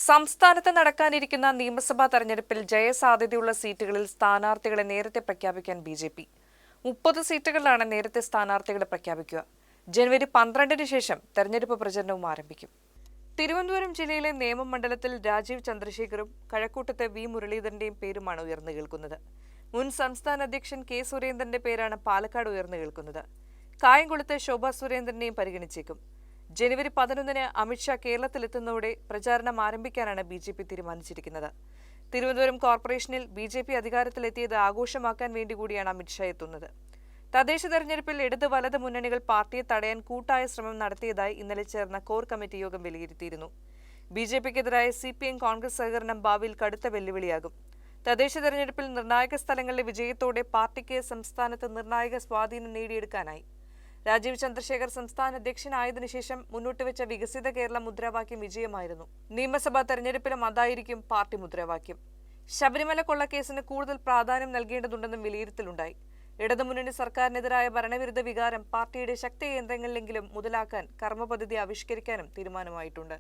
സംസ്ഥാനത്ത് നടക്കാനിരിക്കുന്ന നിയമസഭാ തെരഞ്ഞെടുപ്പിൽ ജയസാധ്യതയുള്ള സീറ്റുകളിൽ സ്ഥാനാർത്ഥികളെ നേരത്തെ പ്രഖ്യാപിക്കാൻ ബി.ജെ.പി. 30 സീറ്റുകളിലാണ് നേരത്തെ സ്ഥാനാർത്ഥികളെ പ്രഖ്യാപിക്കുക. ജനുവരി 12-ന് ശേഷം തെരഞ്ഞെടുപ്പ് പ്രചരണവും ആരംഭിക്കും. തിരുവനന്തപുരം ജില്ലയിലെ നേമം മണ്ഡലത്തിൽ രാജീവ് ചന്ദ്രശേഖറും കഴക്കൂട്ടത്തെ വി. മുരളീധരന്റെയും പേരുമാണ് ഉയർന്നു കേൾക്കുന്നത്. മുൻ സംസ്ഥാന അധ്യക്ഷൻ കെ. സുരേന്ദ്രന്റെ പേരാണ് പാലക്കാട് ഉയർന്നു കേൾക്കുന്നത്. കായംകുളത്തെ ശോഭാ സുരേന്ദ്രനെയും പരിഗണിച്ചേക്കും. ജനുവരി 11-ന് അമിത്ഷാ കേരളത്തിലെത്തുന്നതോടെ പ്രചാരണം ആരംഭിക്കാനാണ് ബി.ജെ.പി. തീരുമാനിച്ചിരിക്കുന്നത്. തിരുവനന്തപുരം കോർപ്പറേഷനിൽ ബി.ജെ.പി. അധികാരത്തിലെത്തിയത് ആഘോഷമാക്കാൻ വേണ്ടി കൂടിയാണ് അമിത്ഷാ എത്തുന്നത്. തദ്ദേശ തെരഞ്ഞെടുപ്പിൽ ഇടത് വലത് മുന്നണികൾ പാർട്ടിയെ തടയാൻ കൂട്ടായ ശ്രമം നടത്തിയതായി ഇന്നലെ ചേർന്ന കോർ കമ്മിറ്റി യോഗം വിലയിരുത്തിയിരുന്നു. ബി.ജെ.പിക്കെതിരായ CPM കോൺഗ്രസ് സഹകരണം ഭാവിയിൽ കടുത്ത വെല്ലുവിളിയാകും. തദ്ദേശ തെരഞ്ഞെടുപ്പിൽ നിർണായക സ്ഥലങ്ങളിലെ വിജയത്തോടെ പാർട്ടിക്ക് സംസ്ഥാനത്ത് നിർണായക സ്വാധീനം നേടിയെടുക്കാനായി. രാജീവ് ചന്ദ്രശേഖർ സംസ്ഥാന അധ്യക്ഷനായതിനു ശേഷം മുന്നോട്ടുവെച്ച വികസിത കേരള മുദ്രാവാക്യം വിജയമായിരുന്നു. നിയമസഭാ തെരഞ്ഞെടുപ്പിലും അതായിരിക്കും പാർട്ടി മുദ്രാവാക്യം. ശബരിമല കൊള്ളക്കേസിന് കൂടുതൽ പ്രാധാന്യം നൽകേണ്ടതുണ്ടെന്നും വിലയിരുത്തലുണ്ടായി. ഇടതുമുന്നണി സർക്കാരിനെതിരായ ഭരണവിരുദ്ധ വികാരം പാർട്ടിയുടെ ശക്തി കേന്ദ്രങ്ങളിലെങ്കിലും മുതലാക്കാൻ കർമ്മപദ്ധതി ആവിഷ്കരിക്കാനും തീരുമാനമായിട്ടുണ്ട്.